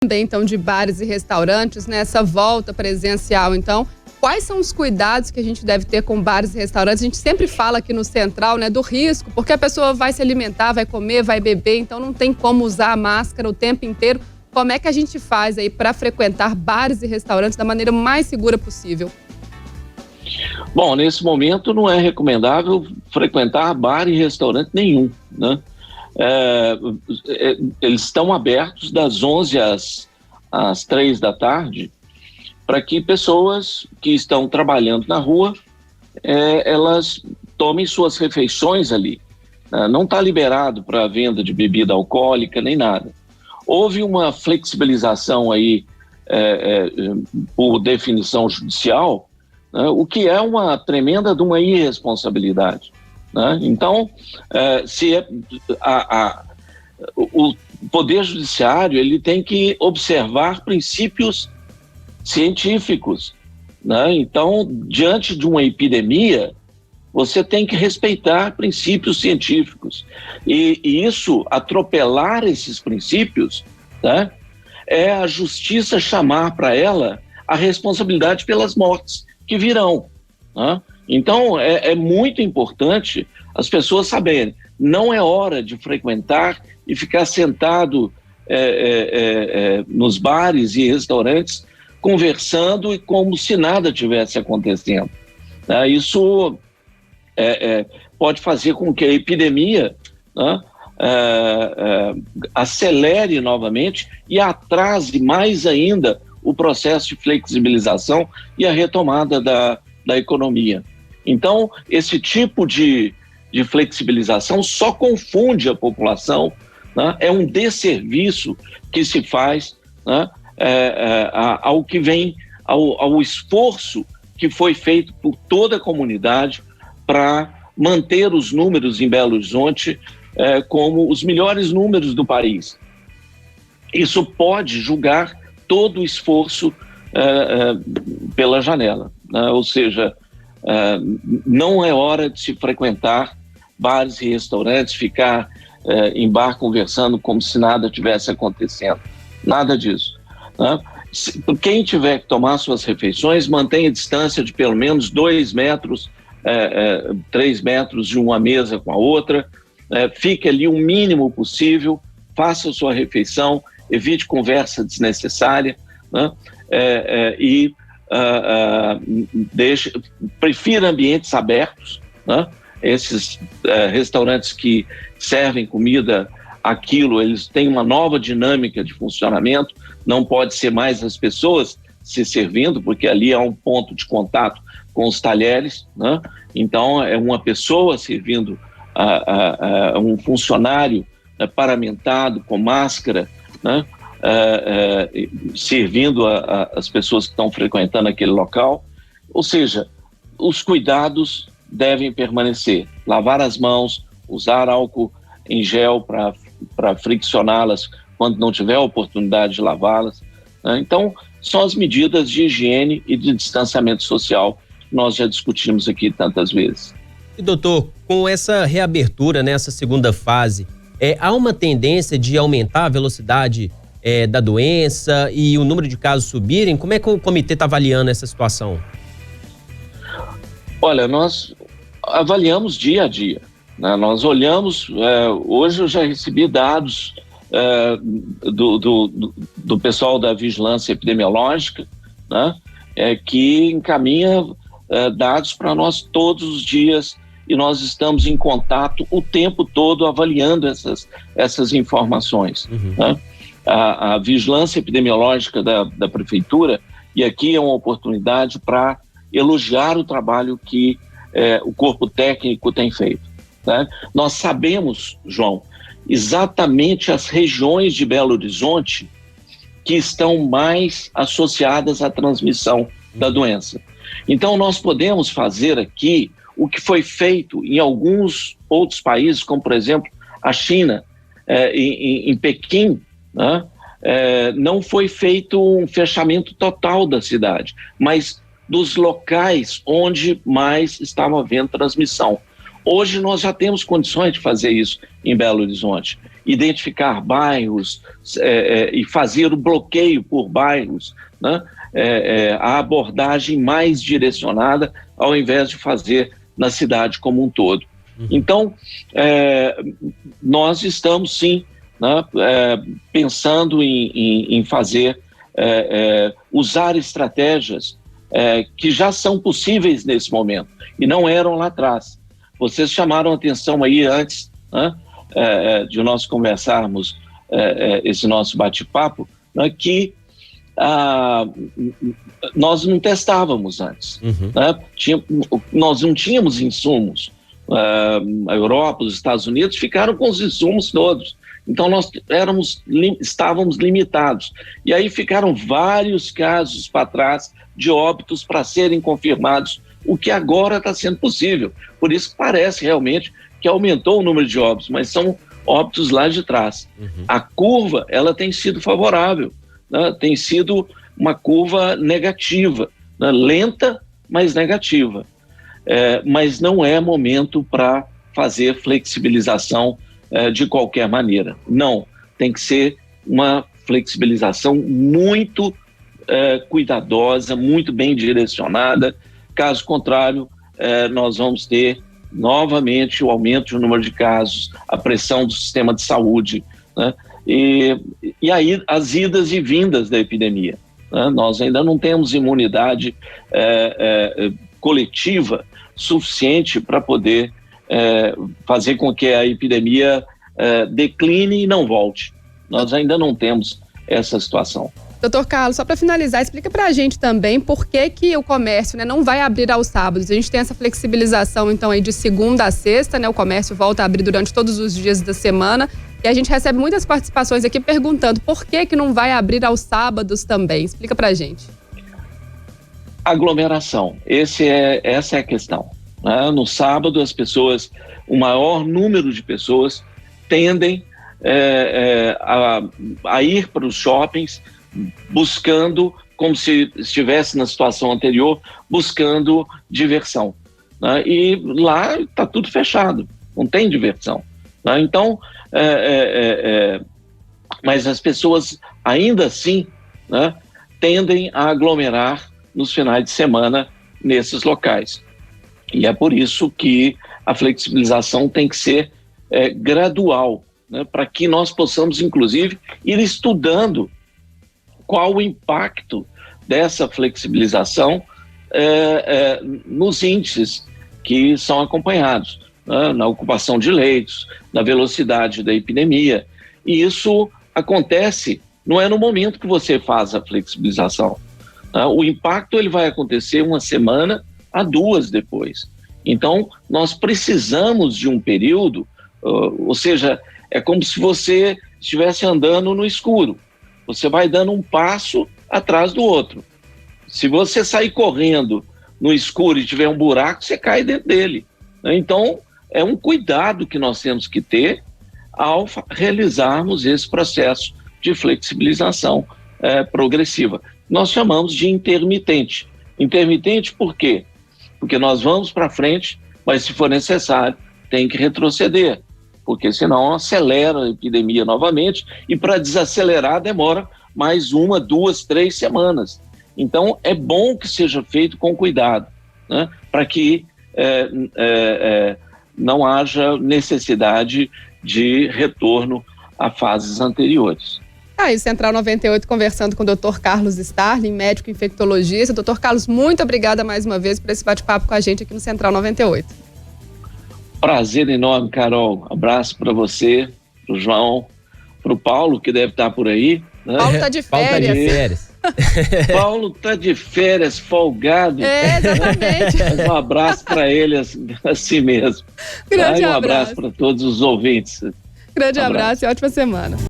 Também, então, de bares e restaurantes, né? Essa volta presencial, então, quais são os cuidados que a gente deve ter com bares e restaurantes? A gente sempre fala aqui no Central, né, do risco, porque a pessoa vai se alimentar, vai comer, vai beber, então não tem como usar a máscara o tempo inteiro. Como é que a gente faz aí para frequentar bares e restaurantes da maneira mais segura possível? Bom, nesse momento não é recomendável frequentar bar e restaurante nenhum, né? Eles estão abertos das 11 às 3 da tarde para que pessoas que estão trabalhando na rua, elas tomem suas refeições ali. Não está liberado para a venda de bebida alcoólica nem nada. Houve uma flexibilização aí por definição judicial, né, o que é uma tremenda de uma irresponsabilidade. Né? Então, o Poder Judiciário ele tem que observar princípios científicos. Né? Então, diante de uma epidemia, você tem que respeitar princípios científicos. E isso, atropelar esses princípios, né, é a justiça chamar para ela a responsabilidade pelas mortes que virão. Né? Então, é muito importante as pessoas saberem, não é hora de frequentar e ficar sentado nos bares e restaurantes conversando e como se nada tivesse acontecendo. Né? Isso pode fazer com que a epidemia, né, acelere novamente e atrase mais ainda o processo de flexibilização e a retomada da economia. Então, esse tipo de flexibilização só confunde a população, né? É um desserviço que se faz, né, ao que vem, ao esforço que foi feito por toda a comunidade para manter os números em Belo Horizonte como os melhores números do país. Isso pode julgar todo o esforço pela janela, né? Ou seja, não é hora de se frequentar bares e restaurantes, ficar em bar conversando como se nada tivesse acontecendo. Nada disso. Né? Quem tiver que tomar suas refeições, mantenha a distância de pelo menos 2 metros, 3 metros de uma mesa com a outra, fique ali o mínimo possível, faça a sua refeição, evite conversa desnecessária, né? Prefira ambientes abertos, né? Esses restaurantes que servem comida, eles têm uma nova dinâmica de funcionamento, não pode ser mais as pessoas se servindo, porque ali há um ponto de contato com os talheres, né? Então é uma pessoa servindo a um funcionário paramentado com máscara, né? Servindo as pessoas que estão frequentando aquele local. Ou seja, os cuidados devem permanecer. Lavar as mãos, usar álcool em gel para friccioná-las quando não tiver a oportunidade de lavá-las. Né? Então, são as medidas de higiene e de distanciamento social que nós já discutimos aqui tantas vezes. E doutor, com essa reabertura nessa segunda fase, há uma tendência de aumentar a velocidade da doença e o número de casos subirem? Como é que o comitê está avaliando essa situação? Olha, nós avaliamos dia a dia, né? Nós olhamos, hoje eu já recebi dados do pessoal da vigilância epidemiológica, né? Que encaminha dados para nós todos os dias e nós estamos em contato o tempo todo avaliando essas informações. Uhum. Né? A vigilância epidemiológica da prefeitura, e aqui é uma oportunidade para elogiar o trabalho que o corpo técnico tem feito. Né? Nós sabemos, João, exatamente as regiões de Belo Horizonte que estão mais associadas à transmissão da doença. Então, nós podemos fazer aqui o que foi feito em alguns outros países, como, por exemplo, a China, em Pequim, né? Não foi feito um fechamento total da cidade, mas dos locais onde mais estava havendo transmissão. Hoje nós já temos condições de fazer isso em Belo Horizonte, identificar bairros e fazer o bloqueio por bairros, né? A abordagem mais direcionada ao invés de fazer na cidade como um todo. Então, nós estamos sim, né, pensando em fazer, usar estratégias que já são possíveis nesse momento e não eram lá atrás. Vocês chamaram a atenção aí antes, né, de nós conversarmos esse nosso bate-papo, né, que nós não testávamos antes. Né? Nós não tínhamos insumos. A Europa, os Estados Unidos ficaram com os insumos todos. Então nós estávamos limitados. E aí ficaram vários casos para trás de óbitos para serem confirmados, o que agora está sendo possível. Por isso parece realmente que aumentou o número de óbitos, mas são óbitos lá de trás. A curva, ela tem sido favorável, né? Tem sido uma curva negativa, né? Lenta, mas negativa. Mas não é momento para fazer flexibilização de qualquer maneira. Não, tem que ser uma flexibilização muito cuidadosa, muito bem direcionada. Caso contrário, nós vamos ter novamente o aumento do número de casos, a pressão do sistema de saúde, né? E aí as idas e vindas da epidemia, né? Nós ainda não temos imunidade coletiva suficiente para poder fazer com que a epidemia decline e não volte. Nós ainda não temos essa situação. Doutor Carlos, só para finalizar, explica para a gente também por que o comércio, né, não vai abrir aos sábados. A gente tem essa flexibilização, então, aí de segunda a sexta, né? O comércio volta a abrir durante todos os dias da semana. E a gente recebe muitas participações aqui perguntando por que não vai abrir aos sábados também. Explica para a gente. Aglomeração, essa é a questão, né? No sábado, o maior número de pessoas tendem a ir para os shoppings, buscando, como se estivesse na situação anterior, buscando diversão, né? E lá está tudo fechado, não tem diversão, né? Então, mas as pessoas ainda assim, né, tendem a aglomerar nos finais de semana nesses locais. E é por isso que a flexibilização tem que ser gradual, né, para que nós possamos, inclusive, ir estudando qual o impacto dessa flexibilização nos índices que são acompanhados, né, na ocupação de leitos, na velocidade da epidemia. E isso acontece, não é no momento que você faz a flexibilização. O impacto ele vai acontecer 1 semana a 2 depois. Então, nós precisamos de um período, ou seja, é como se você estivesse andando no escuro. Você vai dando um passo atrás do outro. Se você sair correndo no escuro e tiver um buraco, você cai dentro dele. Então, é um cuidado que nós temos que ter ao realizarmos esse processo de flexibilização progressiva. Nós chamamos de intermitente. Intermitente por quê? Porque nós vamos para frente, mas se for necessário, tem que retroceder, porque senão acelera a epidemia novamente e para desacelerar demora mais 1, 2, 3 semanas. Então é bom que seja feito com cuidado, né? Para que não haja necessidade de retorno a fases anteriores. Aí, Central 98 conversando com o Dr. Carlos Starling, médico infectologista. Dr. Carlos, muito obrigada mais uma vez por esse bate-papo com a gente aqui no Central 98. Prazer enorme, Carol. Abraço para você, para o João, para o Paulo, que deve estar por aí, né? Paulo está de férias. Paulo está de férias, folgado. Exatamente. Um abraço para ele assim mesmo. Grande abraço. Um abraço para todos os ouvintes. Grande abraço e ótima semana.